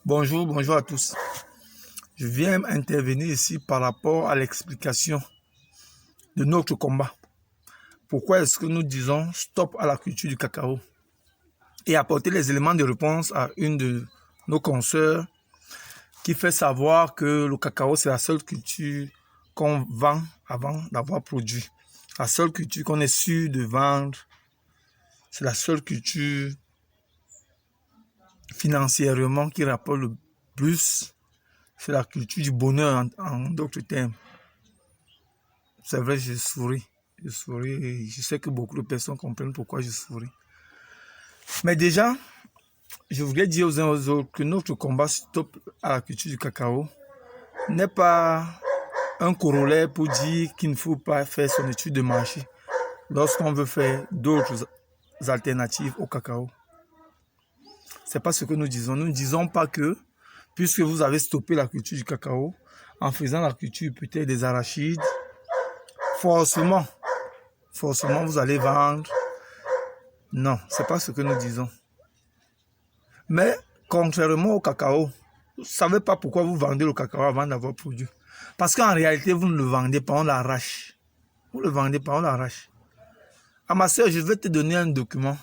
Bonjour, bonjour à tous. Je viens intervenir ici par rapport à l'explication de notre combat. Pourquoi est-ce que nous disons stop à la culture du cacao et apporter les éléments de réponse à une de nos consoeurs qui fait savoir que le cacao, c'est la seule culture qu'on vend avant d'avoir produit. La seule culture qu'on est sûr de vendre, c'est la seule culture financièrement qui rapporte le plus. C'est la culture du bonheur en d'autres termes. C'est vrai, je souris. Je souris et je sais que beaucoup de personnes comprennent pourquoi je souris. Mais déjà, je voulais dire aux uns aux autres que notre combat stop à la culture du cacao n'est pas un corollaire pour dire qu'il ne faut pas faire son étude de marché lorsqu'on veut faire d'autres alternatives au cacao. C'est pas ce que nous disons. Nous ne disons pas que, puisque vous avez stoppé la culture du cacao, en faisant la culture peut-être des arachides, forcément, vous allez vendre. Non, c'est pas ce que nous disons. Mais, contrairement au cacao, vous ne savez pas pourquoi vous vendez le cacao avant d'avoir produit. Parce qu'en réalité, vous ne le vendez pas, on l'arrache. Vous ne le vendez pas, on l'arrache. À ma soeur, je vais te donner un document,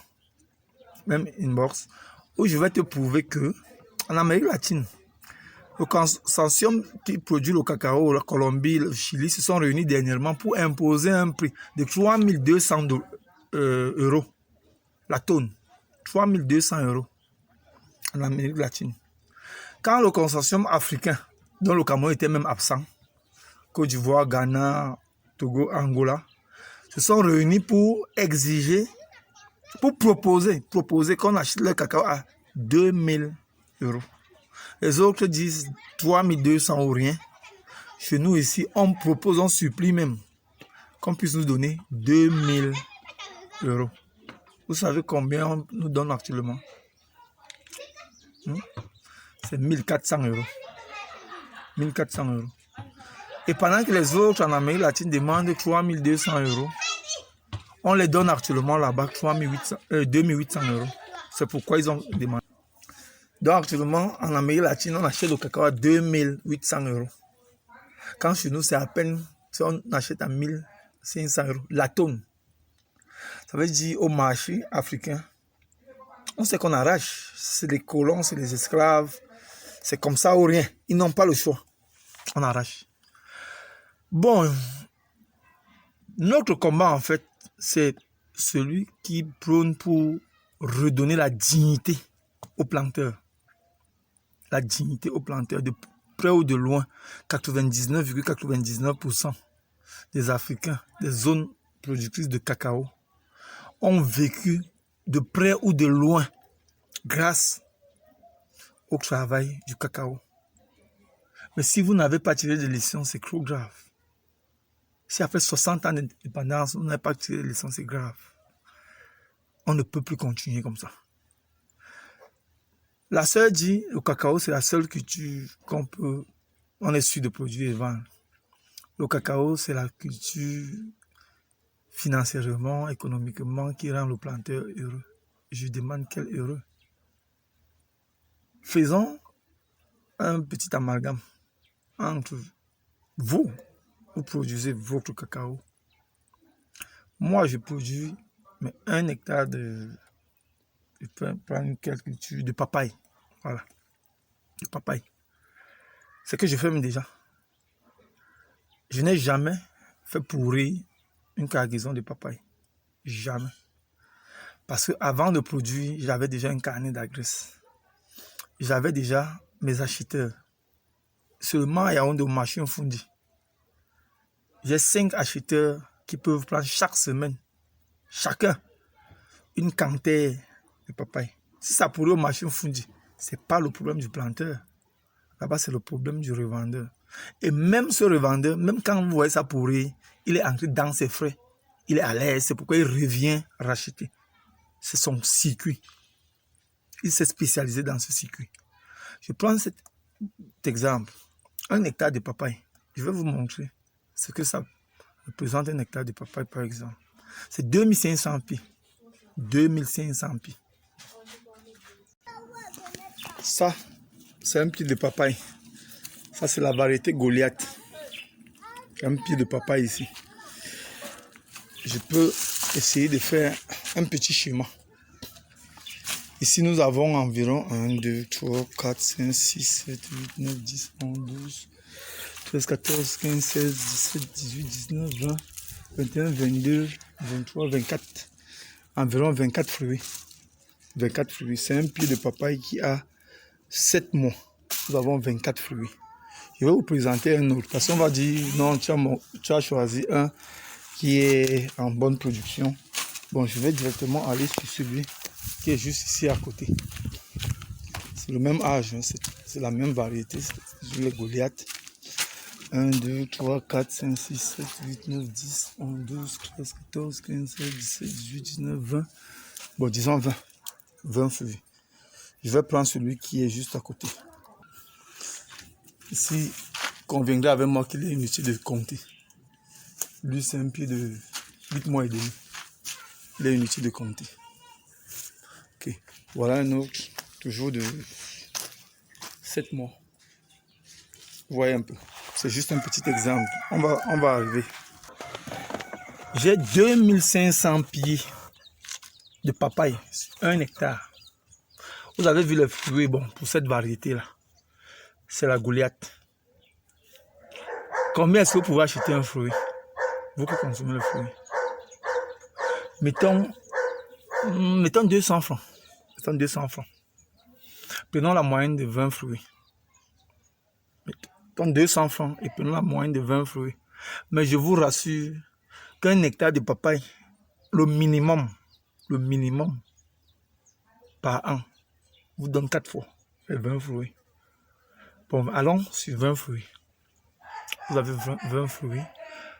même inbox, où je vais te prouver que, en Amérique latine, le consortium qui produit le cacao, la Colombie, le Chili, se sont réunis dernièrement pour imposer un prix de 3200 euros la tonne. 3200 euros en Amérique latine. Quand le consortium africain, dont le Cameroun était même absent, Côte d'Ivoire, Ghana, Togo, Angola, se sont réunis pour exiger, pour proposer qu'on achète le cacao à 2000 euros. Les autres disent 3200 ou rien. Chez nous ici, on propose, on supplie même qu'on puisse nous donner 2000 euros. Vous savez combien on nous donne actuellement? C'est 1400 euros. 1400 euros. Et pendant que les autres en Amérique latine demandent 3200 euros, on les donne actuellement là-bas 2800 euros. C'est pourquoi ils ont demandé. Donc actuellement, en Amérique latine, on achète le cacao à 2800 euros. Quand chez nous, c'est à peine si on achète à 1500 euros la tonne. Ça veut dire au marché africain, on sait qu'on arrache. C'est les colons, c'est les esclaves. C'est comme ça ou rien. Ils n'ont pas le choix. On arrache. Bon, notre combat, en fait, c'est celui qui prône pour redonner la dignité aux planteurs. La dignité aux planteurs, de près ou de loin. 99,99% des Africains, des zones productrices de cacao, ont vécu de près ou de loin grâce au travail du cacao. Mais si vous n'avez pas tiré de leçons, c'est trop grave. Si après 60 ans d'indépendance, vous n'avez pas tiré de leçons, c'est grave. On ne peut plus continuer comme ça. La sœur dit, le cacao, c'est la seule culture on est sûr de produire et vendre. Le cacao, c'est la culture financièrement, économiquement, qui rend le planteur heureux. Je demande quel heureux. Faisons un petit amalgame entre vous produisez votre cacao. Moi, je produis 1 hectare de... Je peux prendre quelques cultures de papaye. Voilà. De papaye. C'est que je fais déjà. Je n'ai jamais fait pourrir une cargaison de papaye. Jamais. Parce qu'avant de produire, j'avais déjà un carnet d'adresse. J'avais déjà mes acheteurs. Seulement, il y a un de machines fondues. J'ai 5 acheteurs qui peuvent prendre chaque semaine, chacun, une quantité de papaye. Si ça pourrait aux machines fondues, ce n'est pas le problème du planteur. Là-bas, c'est le problème du revendeur. Et même ce revendeur, même quand vous voyez ça pourrir, il est entré dans ses frais. Il est à l'aise, c'est pourquoi il revient racheter. C'est son circuit. Il s'est spécialisé dans ce circuit. Je prends cet exemple. 1 hectare de papaye. Je vais vous montrer ce que ça représente 1 hectare de papaye, par exemple. C'est 2500 pieds. 2500 pieds. Ça, c'est un pied de papaye. Ça, c'est la variété Goliath. J'ai un pied de papaye ici. Je peux essayer de faire un petit schéma. Ici, nous avons environ 1, 2, 3, 4, 5, 6, 7, 8, 9, 10, 11, 12, 13, 14, 15, 16, 17, 18, 19, 20, 21, 22, 23, 24. Environ 24 fruits. 24 fruits. C'est un pied de papaye qui a 7 mois. Nous avons 24 fruits. Je vais vous présenter un autre. Parce qu'on va dire, non, tu as choisi un qui est en bonne production. Bon, je vais directement aller sur celui qui est juste ici à côté. C'est le même âge, hein, c'est la même variété. C'est le Goliath. 1, 2, 3, 4, 5, 6, 7, 8, 9, 10, 11, 12, 13, 14, 15, 16, 17, 18, 19, 20. Bon, disons 20. 20 fruits. Je vais prendre celui qui est juste à côté. Ici, conviendrez avec moi qu'il est inutile de compter. Lui, c'est un pied de 8 mois et demi. Il est inutile de compter. Ok. Voilà un autre, toujours de 7 mois. Vous voyez un peu. C'est juste un petit exemple. On va arriver. J'ai 2500 pieds de papaye, 1 hectare. Vous avez vu les fruits, bon, pour cette variété-là. C'est la Goliath. Combien est-ce que vous pouvez acheter un fruit? Vous qui consommez le fruit. Mettons 200 francs. Mettons 200 francs. Prenons la moyenne de 20 fruits. Mettons 200 francs et prenons la moyenne de 20 fruits. Mais je vous rassure qu'un hectare de papaye, le minimum par an, vous donne 4 fois les 20 fruits. Bon, allons sur 20 fruits. Vous avez 20 fruits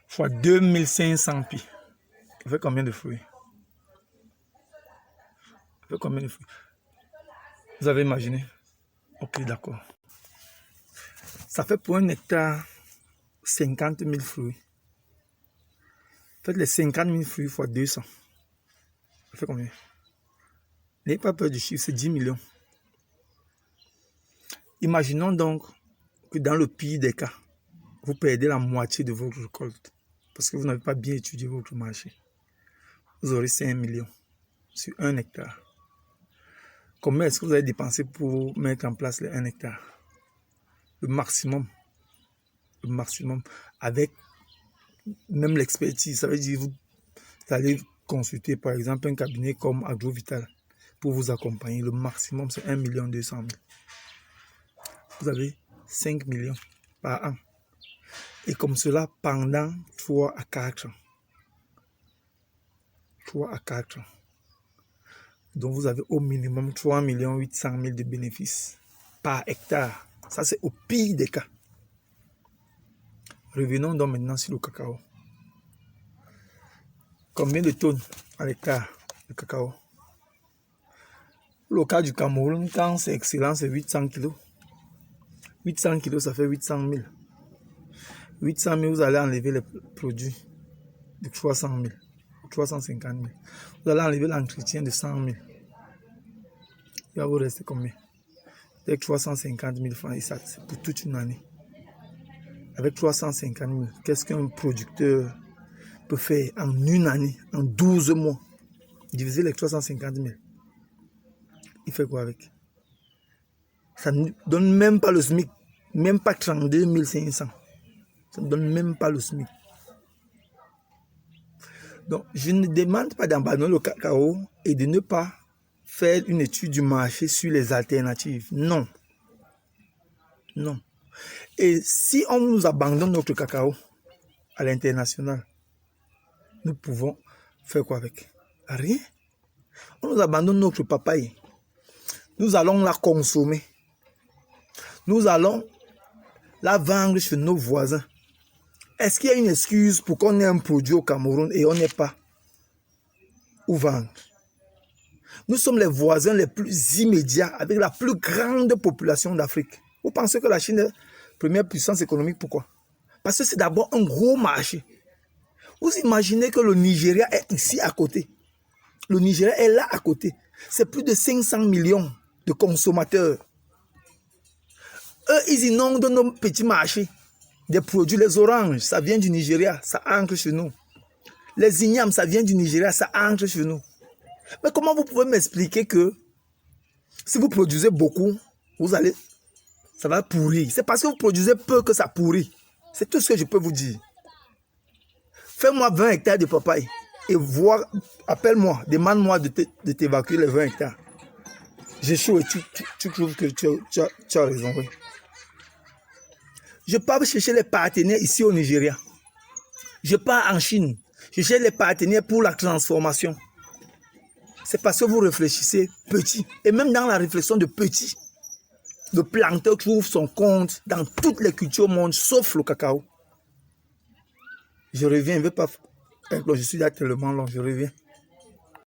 fois 2500 pieds. Ça fait combien de fruits? Ça fait combien de fruits? Vous avez imaginé? Ok, d'accord. Ça fait pour un hectare 50 000 fruits. Faites les 50 000 fruits fois 200. Ça fait combien? N'ayez pas peur du chiffre, c'est 10 millions. Imaginons donc que dans le pire des cas, vous perdez la moitié de votre récolte parce que vous n'avez pas bien étudié votre marché. Vous aurez 5 millions sur 1 hectare. Combien est-ce que vous avez dépensé pour mettre en place les 1 hectare? Le maximum, avec même l'expertise. Ça veut dire que vous allez consulter par exemple un cabinet comme Agrovital pour vous accompagner. Le maximum, c'est 1 200 000. Vous avez 5 millions par an. Et comme cela, pendant 3 à 4 ans. 3 à 4 ans. Donc, vous avez au minimum 3 800 000 de bénéfices par hectare. Ça, c'est au pire des cas. Revenons donc maintenant sur le cacao. Combien de tonnes à l'hectare de cacao? Le cas du Cameroun, quand c'est excellent, c'est 800 kg. 800 kg, ça fait 800 000. 800 000, vous allez enlever les produits de 300 000, 350 000. Vous allez enlever l'entretien de 100 000. Il va vous rester combien? Avec 350 000 francs, et ça, c'est pour toute une année. Avec 350 000, qu'est-ce qu'un producteur peut faire en une année, en 12 mois? Diviser les 350 000. Il fait quoi avec? Ça ne donne même pas le SMIC, même pas 32 500. Ça ne donne même pas le SMIC. Donc, je ne demande pas d'abandonner le cacao et de ne pas faire une étude du marché sur les alternatives. Non. Non. Et si on nous abandonne notre cacao à l'international, nous pouvons faire quoi avec? Rien. On nous abandonne notre papaye. Nous allons la consommer. Nous allons la vendre chez nos voisins. Est-ce qu'il y a une excuse pour qu'on ait un produit au Cameroun et on n'ait pas où vendre? Nous sommes les voisins les plus immédiats avec la plus grande population d'Afrique. Vous pensez que la Chine est la première puissance économique? Pourquoi? Parce que c'est d'abord un gros marché. Vous imaginez que le Nigeria est ici à côté. Le Nigeria est là à côté. C'est plus de 500 millions de consommateurs. Eux, ils inondent nos petits marchés. Des produits, les oranges, ça vient du Nigeria, ça entre chez nous. Les ignames, ça vient du Nigeria, ça entre chez nous. Mais comment vous pouvez m'expliquer que si vous produisez beaucoup, ça va pourrir? C'est parce que vous produisez peu que ça pourrit. C'est tout ce que je peux vous dire. Fais-moi 20 hectares de papaye et appelle-moi, demande-moi de t'évacuer les 20 hectares. J'ai chaud et tu trouves que tu as raison. Oui. Je pars chercher les partenaires ici au Nigeria. Je pars en Chine. Je cherche les partenaires pour la transformation. C'est parce que vous réfléchissez petit. Et même dans la réflexion de petit, le planteur trouve son compte dans toutes les cultures au monde, sauf le cacao. Je reviens, je ne vais pas... Je suis là tellement long, je reviens.